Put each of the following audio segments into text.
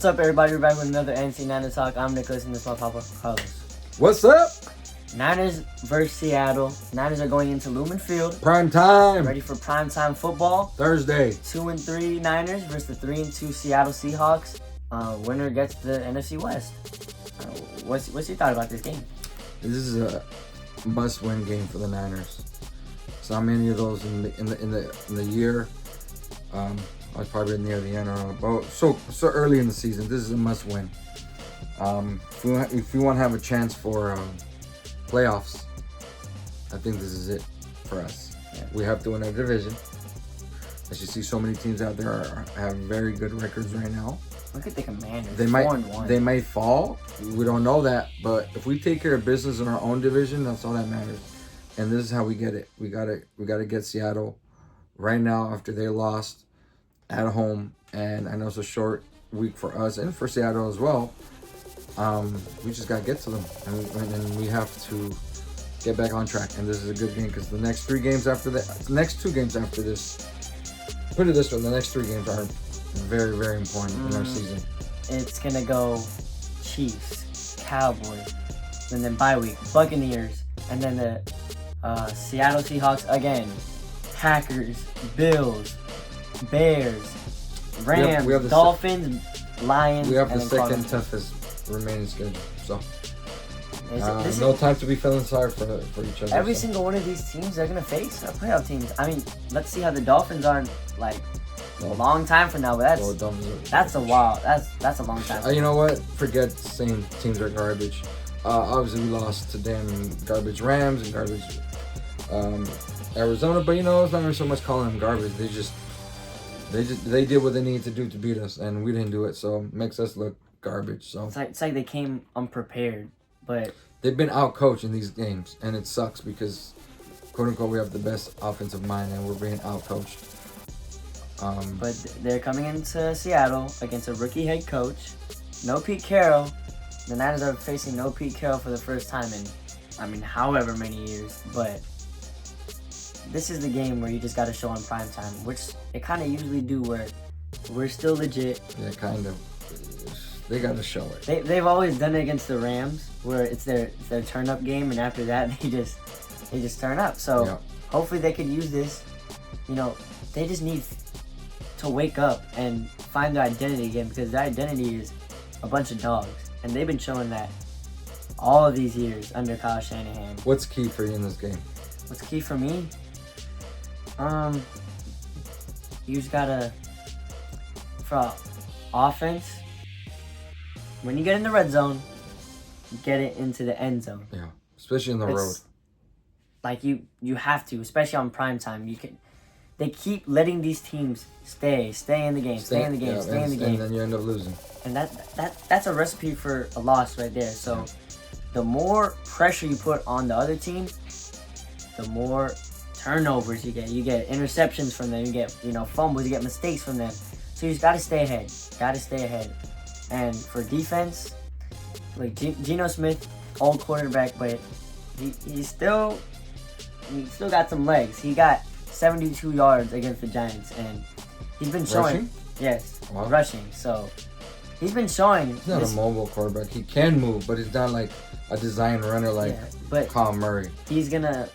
What's up, everybody? We're back with another NC Niners talk. I'm Nicholas, and this is my papa, Carlos. What's up? Niners versus Seattle. Niners are going into Lumen Field. Prime time. Ready for primetime football. Thursday. 2-3 Niners versus the 3-2 Seattle Seahawks. Winner gets the NFC West. What's your thought about this game? This is a must-win game for the Niners. It's not many of those in the year. I was probably near the end or so early in the season. This is a must-win. If you want to have a chance for playoffs, I think this is it for us. Yeah. We have to win our division. As you see, so many teams out there have very good records right now. Look at the Commanders. They might fall. We don't know that, but if we take care of business in our own division, that's all that matters. And this is how we get it. We gotta get Seattle right now after they lost at home, and I know it's a short week for us and for Seattle as well. We just gotta get to them, and we have to get back on track. And this is a good game because the next 3 games after that, the next 2 games after this, put it this way, the next 3 games are very, very important in our season. It's gonna go Chiefs, Cowboys, and then bye week, Buccaneers, and then the Seattle Seahawks again, Packers, Bills, Bears, Rams, we have Dolphins, Lions. We have and the then second Cardinals. toughest remaining schedule, so This time to be feeling sorry for each other. Every single one of these teams they're gonna face are playoff teams. I mean, let's see how the Dolphins are like a long time from now, but that's a while. That's a long time. You know what? Forget saying teams are garbage. Obviously, we lost to damn garbage Rams and garbage Arizona, but it's not even so much calling them garbage. They did what they needed to do to beat us, and we didn't do it, so it makes us look garbage. So it's like they came unprepared, but they've been out-coached in these games, and it sucks because, quote-unquote, we have the best offensive mind, and we're being out-coached. But they're coming into Seattle against a rookie head coach. No Pete Carroll. The Niners are facing no Pete Carroll for the first time in, however many years. But this is the game where you just got to show on prime time, which it kind of usually do where we're still legit. Yeah, kind of. They got to show it. They've always done it against the Rams, where it's their turn-up game, and after that, they just turn up. So hopefully they could use this. They just need to wake up and find their identity again, because their identity is a bunch of dogs, and they've been showing that all of these years under Kyle Shanahan. What's key for you in this game? What's key for me? You just gotta, for offense, when you get in the red zone, get it into the end zone. Yeah, especially in the road. Like you have to, especially on prime time. They keep letting these teams stay in the game, stay in the game. And then you end up losing. And that's a recipe for a loss right there. So the more pressure you put on the other team, the more turnovers you get. You get interceptions from them. You get fumbles. You get mistakes from them. So you just gotta stay ahead. And for defense, like Geno Smith, old quarterback, but he still got some legs. He got 72 yards against the Giants, and he's been showing. Rushing? Yes, wow. Rushing. So he's been showing. He's not a mobile quarterback. He can move, but he's not like a design runner like Kyle Murray. He's gonna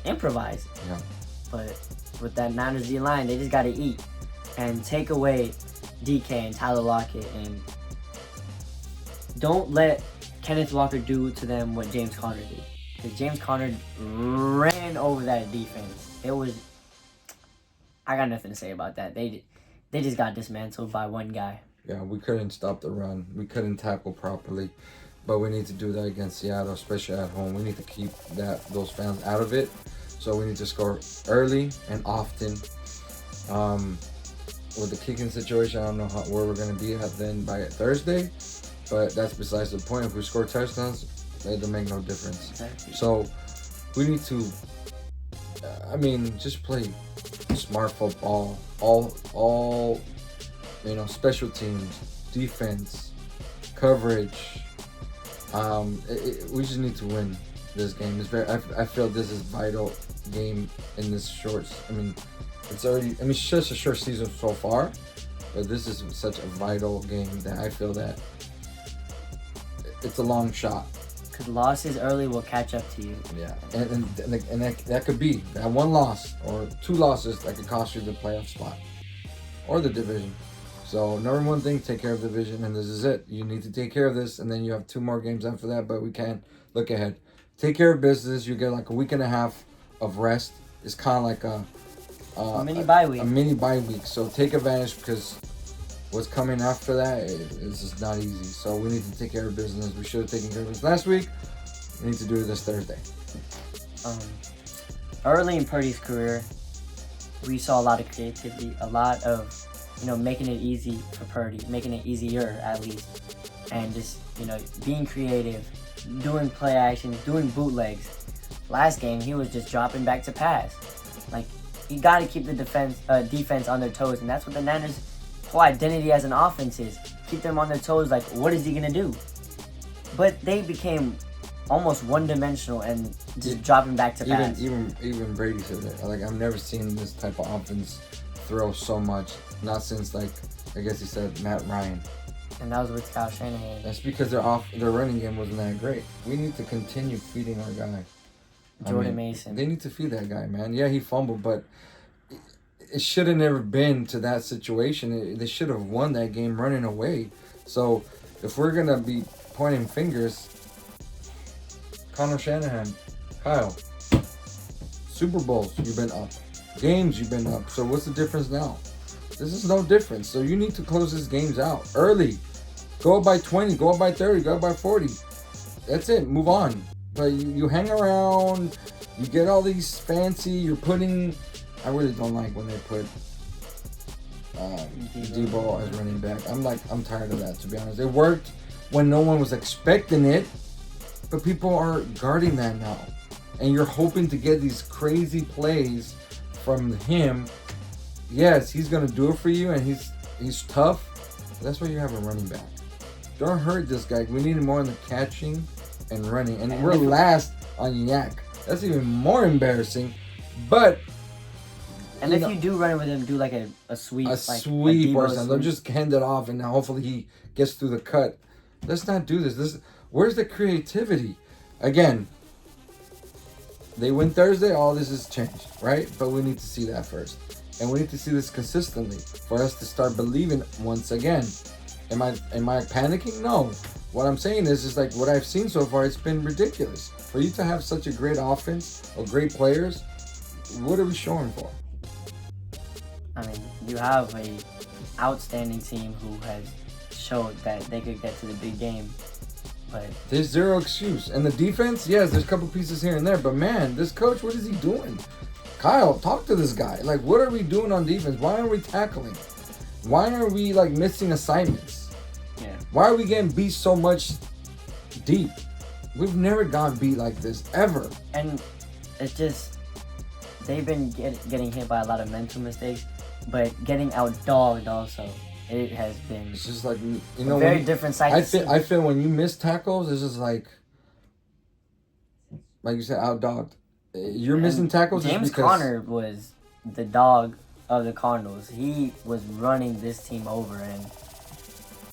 improvise. Yeah. But with that Niners D line, they just gotta eat and take away DK and Tyler Lockett, and don't let Kenneth Walker do to them what James Conner did. Because James Conner ran over that defense. I got nothing to say about that. They just got dismantled by one guy. Yeah, we couldn't stop the run. We couldn't tackle properly. But we need to do that against Seattle, especially at home. We need to keep those fans out of it. So we need to score early and often. With the kicking situation, I don't know where we're going to be at then by Thursday. But that's besides the point. If we score touchdowns, it'll make no difference. Exactly. So we need to, just play smart football. All special teams, defense, coverage. We just need to win this game. I feel this is vital game in this short. It's just a short season so far, But this is such a vital game that I feel that it's a long shot. Because losses early will catch up to you. Yeah, and that could be that one loss or two losses that could cost you the playoff spot or the division. So number one thing, take care of the division, and this is it. You need to take care of this, and then you have 2 more games after that, but we can't look ahead. Take care of business. You get like a week and a half of rest. It's kind of like a mini bye week. A mini bye week. So take advantage because what's coming after that is just not easy. So we need to take care of business. We should have taken care of this last week. We need to do it this Thursday. Early in Purdy's career, we saw a lot of creativity, a lot of, making it easy for Purdy, making it easier at least, and just, being creative, doing play actions, doing bootlegs. Last game, he was just dropping back to pass. Like, you got to keep the defense on their toes, and that's what the Niners' whole identity as an offense is. Keep them on their toes, like, what is he going to do? But they became almost one-dimensional and just dropping back to pass. Even Brady said that. Like, I've never seen this type of offense throw so much. Not since, like, I guess he said Matt Ryan. And that was with Kyle Shanahan. That's because their running game wasn't that great. We need to continue feeding our guy. Jordan Mason. They need to feed that guy, man. Yeah, he fumbled, but it should have never been to that situation. They should have won that game running away. So if we're going to be pointing fingers, Connor Shanahan, Kyle, Super Bowls, you've been up. Games, you've been up. So what's the difference now? This is no difference. So you need to close these games out early. Go up by 20, go up by 30, go up by 40. That's it. Move on. But you hang around, you get all these fancy, you're putting... I really don't like when they put Debo as running back. I'm tired of that, to be honest. It worked when no one was expecting it, but people are guarding that now. And you're hoping to get these crazy plays from him. Yes, he's going to do it for you, and he's tough. That's why you have a running back. Don't hurt this guy. We need him more in the catching and running. And we're last on Yak. That's even more embarrassing. But... And if you do run it with him, do like a sweep. A sweep or something. They'll just hand it off, and hopefully he gets through the cut. Let's not do this. Where's the creativity? Again, they win Thursday, all this has changed, right? But we need to see that first. And we need to see this consistently for us to start believing once again. Am I panicking? No. What I'm saying is like what I've seen so far, it's been ridiculous. For you to have such a great offense or great players, what are we showing for? I mean, you have a outstanding team who has showed that they could get to the big game, but there's zero excuse. And the defense, yes, there's a couple pieces here and there, but man, this coach, what is he doing? Kyle, talk to this guy. Like, what are we doing on defense? Why aren't we tackling? Why are we like missing assignments? Yeah. Why are we getting beat so much deep? We've never gotten beat like this ever. And it's just they've been getting hit by a lot of mental mistakes. But getting outdogged also, it has been. It's just like a very different side. I feel when you miss tackles, it's just like you said, outdogged. You're missing tackles. James Conner was the dog of the Cardinals. He was running this team over, and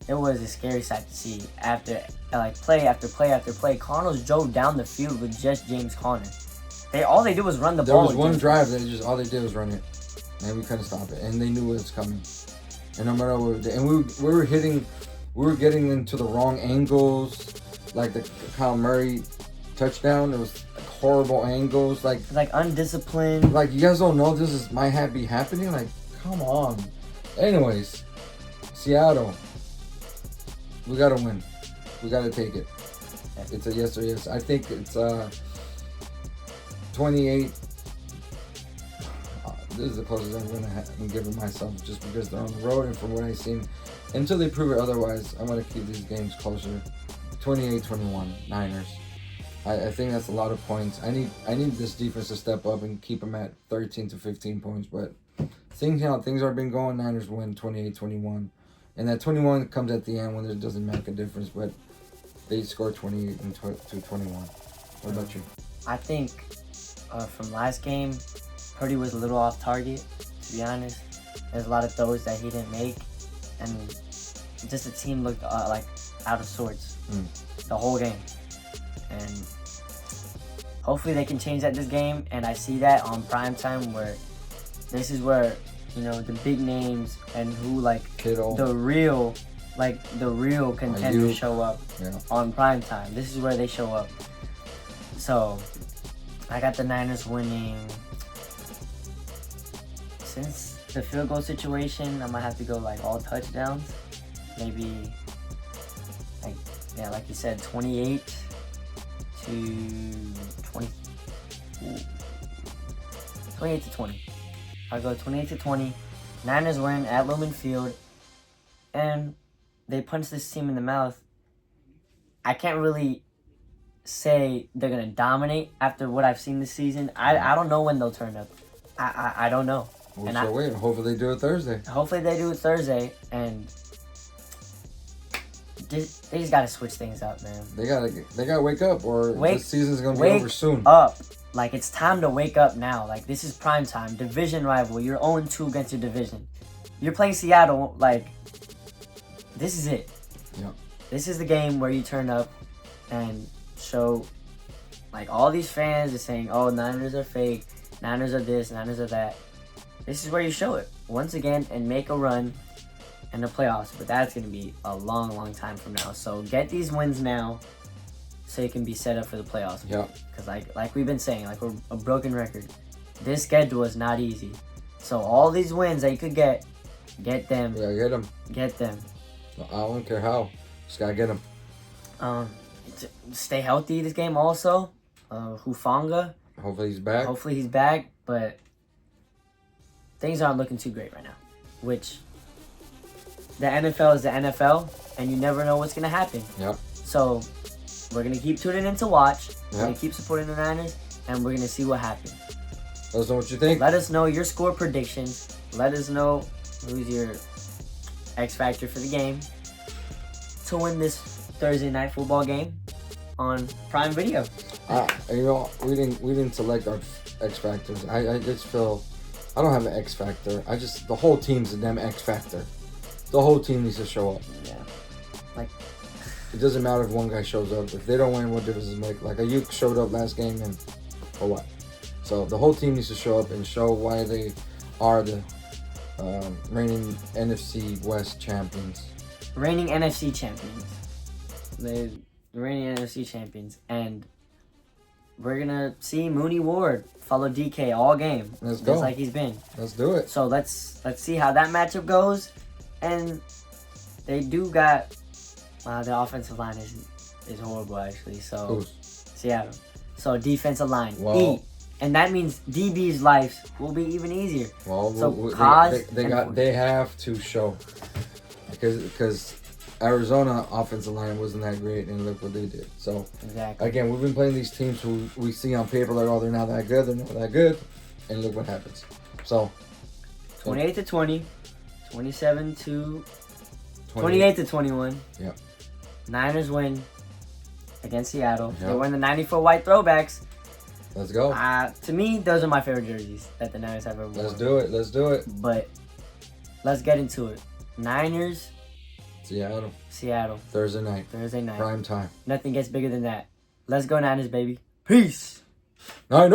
it was a scary sight to see. After play after play after play, Cardinals drove down the field with just James Conner. All they did was run the ball. There was one drive that all they did was run it. And we couldn't stop it, and they knew it was coming. And no matter what, and we were getting into the wrong angles, like the Kyle Murray touchdown. It was like horrible angles, like undisciplined. Like, you guys don't know this might be happening. Like, come on. Anyways, Seattle, we gotta win. We gotta take it. It's a yes or yes. I think it's 28. This is the closest I'm going to give it myself, just because they're on the road, and from what I've seen, until they prove it otherwise, I'm going to keep these games closer. 28-21, Niners. I think that's a lot of points. I need this defense to step up and keep them at 13 to 15 points, but things have been going, Niners win 28-21. And that 21 comes at the end when it doesn't make a difference, but they score 28 to 21. What about you? I think from last game, Purdy was a little off target, to be honest. There's a lot of throws that he didn't make. and just the team looked like out of sorts the whole game. And hopefully they can change that this game. And I see that on primetime, where this is where, you know, the big names and who like Kittle. the real contenders show up on primetime. This is where they show up. So I got the Niners winning. Since the field goal situation, I might have to go like all touchdowns. Maybe like you said, 28 to 20. 28 to 20. I'll go 28 to 20. Niners win at Lumen Field, and they punch this team in the mouth. I can't really say they're gonna dominate after what I've seen this season. I don't know when they'll turn up. I don't know. We'll still wait. Hopefully they do it Thursday. Hopefully they do it Thursday, and they just gotta switch things up, man. They gotta wake up, or this season's gonna be over soon. Up. Like, it's time to wake up now. Like, this is prime time. Division rival. You're 0-2 against your division. You're playing Seattle. Like, this is it. Yeah. This is the game where you turn up and show, like, all these fans are saying, oh, Niners are fake. Niners are this. Niners are that. This is where you show it once again and make a run in the playoffs. But that's going to be a long, long time from now. So get these wins now so you can be set up for the playoffs. Yeah. Because like we've been saying, like, we're a broken record. This schedule is not easy. So all these wins that you could get them. We gotta get them. Get them. I don't care how. Just gotta get them. Stay healthy this game also. Hufanga. Hopefully he's back. But things aren't looking too great right now. Which, the NFL is the NFL, and you never know what's going to happen. Yep. So, we're going to keep tuning in to watch. We're Yep. going to keep supporting the Niners, and we're going to see what happens. Let us know what you think. Let us know your score predictions. Let us know who's your X factor for the game to win this Thursday night football game on Prime Video. You know, we didn't select our X factors. I just feel I don't have an X factor. The whole team's a damn X factor. The whole team needs to show up. Yeah. Like, it doesn't matter if one guy shows up. If they don't win, what difference does it make? Like, Ayuk showed up last game, and or what? So the whole team needs to show up and show why they are the reigning NFC West champions. Reigning NFC champions. The reigning NFC champions. And we're going to see Mooney Ward follow DK all game. Let's go. Just like he's been. Let's do it. So let's see how that matchup goes. And they do got... the offensive line is horrible, actually. So Who's? Seattle. So defensive line. Well, And that means DB's life will be even easier. Well, so they have to show, because Arizona offensive line wasn't that great, and look what they did. So exactly. Again, we've been playing these teams who we see on paper like, oh, they're not that good, and look what happens. So 28 to 20, 27 to 28 to 21. Yep. Niners win against Seattle. Yep. They win the 94 white throwbacks. Let's go. To me, those are my favorite jerseys that the Niners have ever worn. Let's do it. But let's get into it. Niners, Seattle. Thursday night. Prime time. Nothing gets bigger than that. Let's go Niners, baby. Peace. Niners.